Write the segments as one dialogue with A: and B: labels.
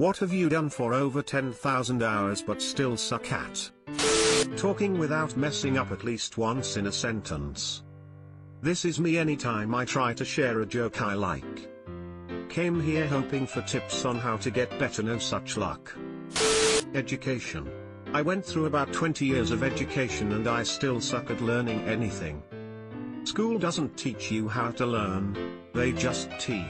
A: What have you done for over 10,000 hours but still suck at? Talking without messing up at least once in a sentence. This is me anytime I try to share a joke I like. Came here hoping for tips on how to get better, no such luck. Education. I went through about 20 years of education and I still suck at learning anything. School doesn't teach you how to learn, they just teach.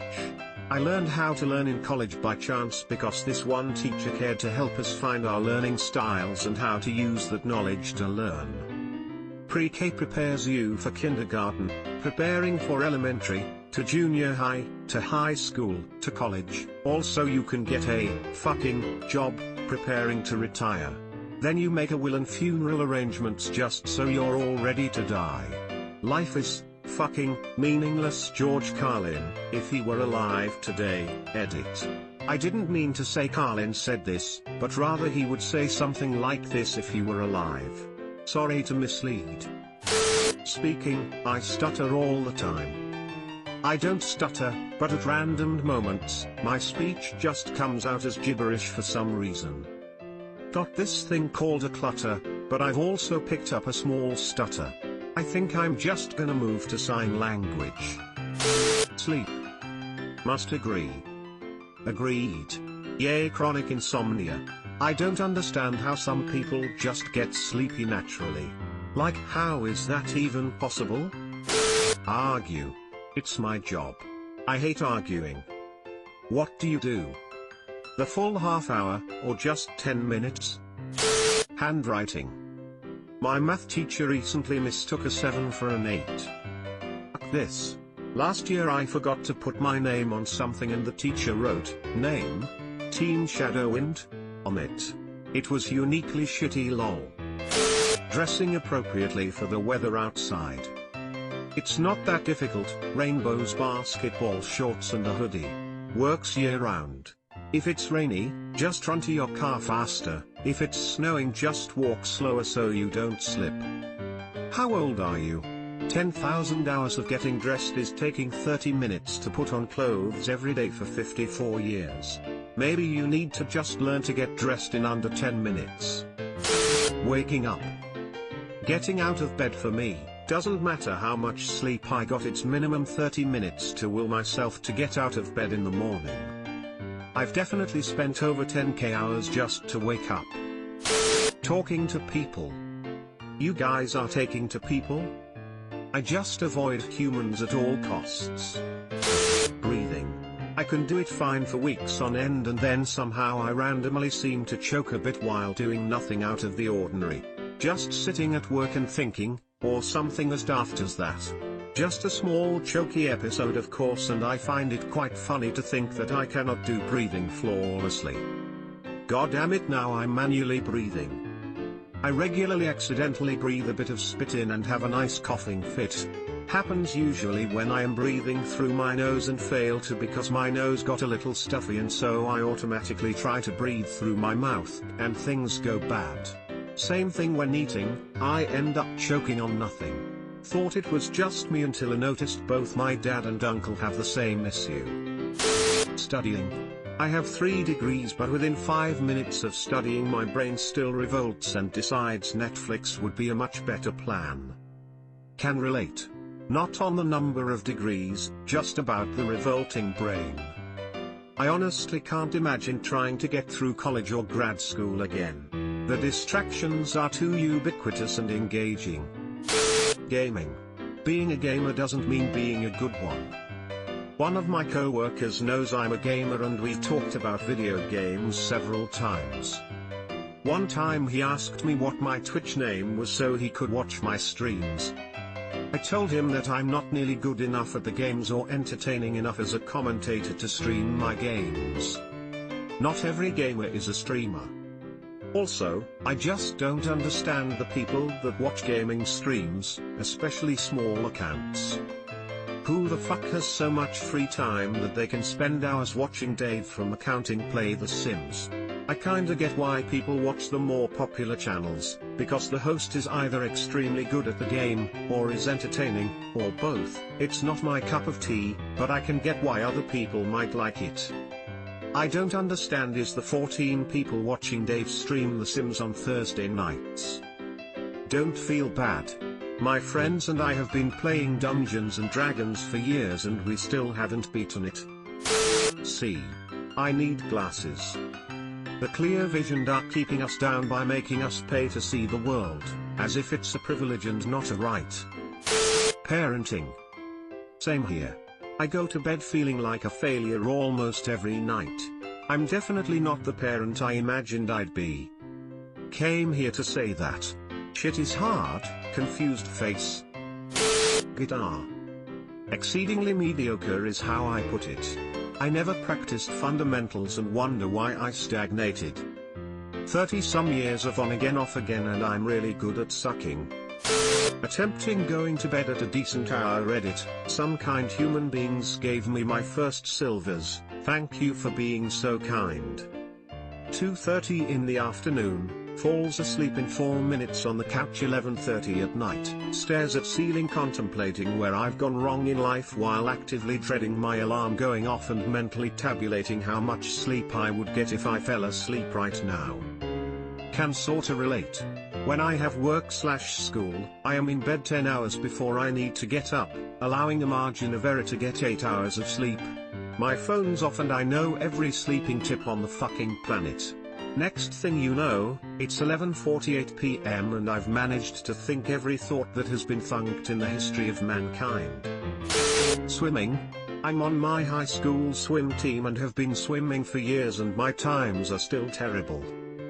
A: I learned how to learn in college by chance because this one teacher cared to help us find our learning styles and how to use that knowledge to learn. Pre-K prepares you for kindergarten, preparing for elementary, to junior high, to high school, to college. Also you can get a fucking job, preparing to retire. Then you make a will and funeral arrangements just so you're all ready to die. Life is fucking meaningless. George Carlin, if he were alive today, edit. I didn't mean to say Carlin said this, but rather he would say something like this if he were alive. Sorry to mislead. Speaking, I stutter all the time. I don't stutter, but at random moments, my speech just comes out as gibberish for some reason. Got this thing called a clutter, but I've also picked up a small stutter. I think I'm just gonna move to sign language. Sleep. Must agree. Agreed. Yay, chronic insomnia. I don't understand how some people just get sleepy naturally. Like, how is that even possible? Argue. It's my job. I hate arguing. What do you do? The full half hour, or just 10 minutes? Handwriting. My math teacher recently mistook a 7 for an 8. Fuck this. Last year I forgot to put my name on something and the teacher wrote, name, Team Shadowwind, on it. It was uniquely shitty lol. Dressing appropriately for the weather outside. It's not that difficult, rainbows, basketball shorts and a hoodie. Works year round. If it's rainy, just run to your car faster, if it's snowing just walk slower so you don't slip. How old are you? 10,000 hours of getting dressed is taking 30 minutes to put on clothes every day for 54 years. Maybe you need to just learn to get dressed in under 10 minutes. Waking up. Getting out of bed for me, doesn't matter how much sleep I got, it's minimum 30 minutes to will myself to get out of bed in the morning. I've definitely spent over 10k hours just to wake up. Talking to people. You guys are taking to people? I just avoid humans at all costs. Breathing. I can do it fine for weeks on end and then somehow I randomly seem to choke a bit while doing nothing out of the ordinary. Just sitting at work and thinking, or something as daft as that. Just a small choky episode of course, and I find it quite funny to think that I cannot do breathing flawlessly. God damn it, now I'm manually breathing. I regularly accidentally breathe a bit of spit in and have a nice coughing fit. Happens usually when I am breathing through my nose and fail to because my nose got a little stuffy, and so I automatically try to breathe through my mouth, and things go bad. Same thing when eating, I end up choking on nothing. Thought it was just me until I noticed both my dad and uncle have the same issue. Studying. I have 3 degrees, but within 5 minutes of studying my brain still revolts and decides Netflix would be a much better plan. Can relate. Not on the number of degrees, just about the revolting brain. I honestly can't imagine trying to get through college or grad school again. The distractions are too ubiquitous and engaging. Gaming. Being a gamer doesn't mean being a good one. One of my co-workers knows I'm a gamer and we've talked about video games several times. One time he asked me what my Twitch name was so he could watch my streams. I told him that I'm not nearly good enough at the games or entertaining enough as a commentator to stream my games. Not every gamer is a streamer. Also, I just don't understand the people that watch gaming streams, especially small accounts. Who the fuck has so much free time that they can spend hours watching Dave from Accounting play The Sims? I kinda get why people watch the more popular channels, because the host is either extremely good at the game, or is entertaining, or both. It's not my cup of tea, but I can get why other people might like it. I don't understand is the 14 people watching Dave stream The Sims on Thursday nights. Don't feel bad. My friends and I have been playing Dungeons and Dragons for years and we still haven't beaten it. See. I need glasses. The clear vision are keeping us down by making us pay to see the world, as if it's a privilege and not a right. Parenting. Same here. I go to bed feeling like a failure almost every night. I'm definitely not the parent I imagined I'd be. Came here to say that. Shit is hard, confused face. Guitar. Exceedingly mediocre is how I put it. I never practiced fundamentals and wonder why I stagnated. 30-some years of on again off again and I'm really good at sucking. Attempting going to bed at a decent hour. Reddit, some kind human beings gave me my first silvers, thank you for being so kind. 2:30 in the afternoon, falls asleep in 4 minutes on the couch. 11:30 at night, stares at ceiling contemplating where I've gone wrong in life while actively dreading my alarm going off and mentally tabulating how much sleep I would get if I fell asleep right now. Can sorta relate. When I have work/school, I am in bed 10 hours before I need to get up, allowing a margin of error to get 8 hours of sleep. My phone's off and I know every sleeping tip on the fucking planet. Next thing you know, it's 11:48 p.m. and I've managed to think every thought that has been thunked in the history of mankind. Swimming. I'm on my high school swim team and have been swimming for years and my times are still terrible.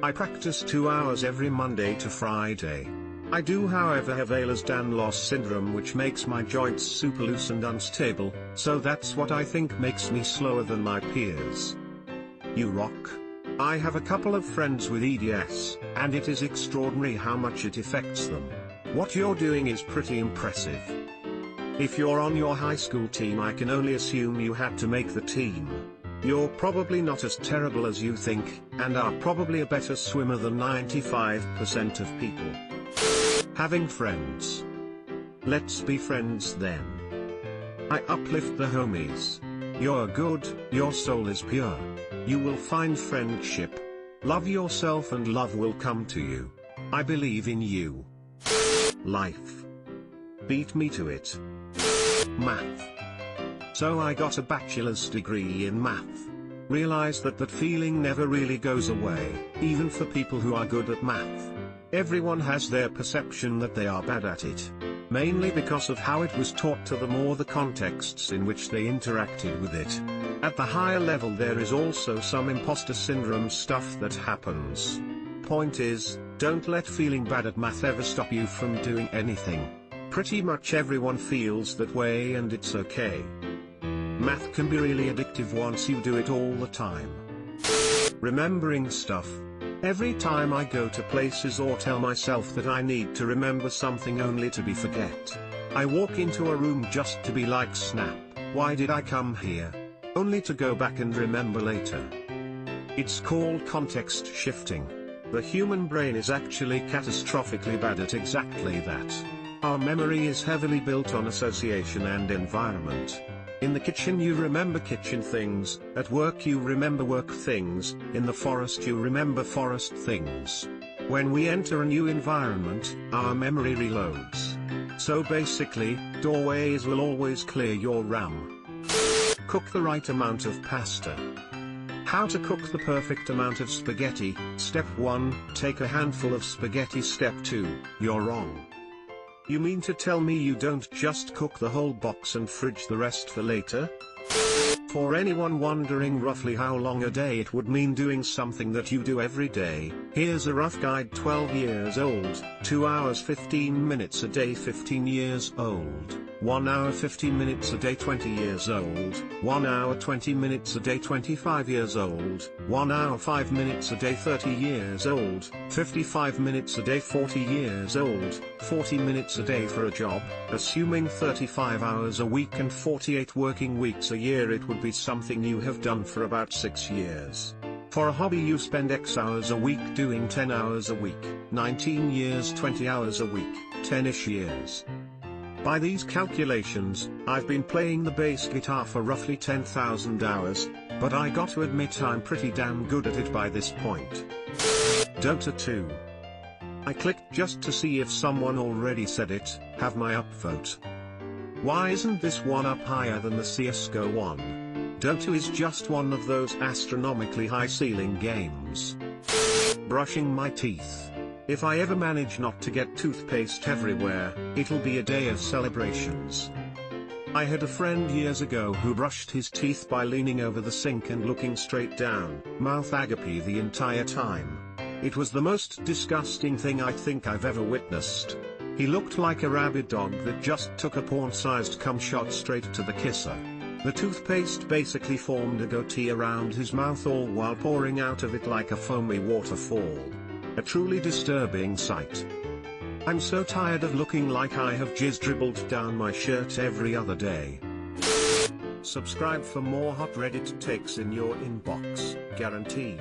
A: I practice 2 hours every Monday to Friday. I do however have Ehlers-Danlos syndrome which makes my joints super loose and unstable, so that's what I think makes me slower than my peers. You rock. I have a couple of friends with EDS, and it is extraordinary how much it affects them. What you're doing is pretty impressive. If you're on your high school team I can only assume you had to make the team. You're probably not as terrible as you think, and are probably a better swimmer than 95% of people. Having friends. Let's be friends then. I uplift the homies. You're good, your soul is pure. You will find friendship. Love yourself and love will come to you. I believe in you. Life. Beat me to it. Math. So I got a bachelor's degree in math. Realize that feeling never really goes away, even for people who are good at math. Everyone has their perception that they are bad at it. Mainly because of how it was taught to them or the contexts in which they interacted with it. At the higher level there is also some imposter syndrome stuff that happens. Point is, don't let feeling bad at math ever stop you from doing anything. Pretty much everyone feels that way and it's okay. Math can be really addictive once you do it all the time. Remembering stuff. Every time I go to places or tell myself that I need to remember something only to be forget. I walk into a room just to be like snap, why did I come here? Only to go back and remember later. It's called context shifting. The human brain is actually catastrophically bad at exactly that. Our memory is heavily built on association and environment. In the kitchen you remember kitchen things, at work you remember work things, in the forest you remember forest things. When we enter a new environment, our memory reloads. So basically, doorways will always clear your RAM. Cook the right amount of pasta. How to cook the perfect amount of spaghetti. Step 1, take a handful of spaghetti. Step 2, you're wrong. You mean to tell me you don't just cook the whole box and fridge the rest for later? For anyone wondering roughly how long a day it would mean doing something that you do every day, here's a rough guide. 12 years old, 2 hours 15 minutes a day. 15 years old, 1 hour 15 minutes a day. 20 years old, 1 hour 20 minutes a day. 25 years old, 1 hour 5 minutes a day. 30 years old, 55 minutes a day. 40 years old, 40 minutes a day. For a job, assuming 35 hours a week and 48 working weeks a year, it would be something you have done for about 6 years. For a hobby you spend X hours a week doing 10 hours a week, 19 years 20 hours a week, 10-ish years. By these calculations, I've been playing the bass guitar for roughly 10,000 hours, but I got to admit I'm pretty damn good at it by this point. Dota 2. I clicked just to see if someone already said it, have my upvote. Why isn't this one up higher than the CSGO one? Dota is just one of those astronomically high ceiling games. Brushing my teeth. If I ever manage not to get toothpaste everywhere, it'll be a day of celebrations. I had a friend years ago who brushed his teeth by leaning over the sink and looking straight down, mouth agape the entire time. It was the most disgusting thing I think I've ever witnessed. He looked like a rabid dog that just took a porn-sized cum shot straight to the kisser. The toothpaste basically formed a goatee around his mouth all while pouring out of it like a foamy waterfall. A truly disturbing sight. I'm so tired of looking like I have jizz dribbled down my shirt every other day. Subscribe for more hot Reddit takes in your inbox, guaranteed.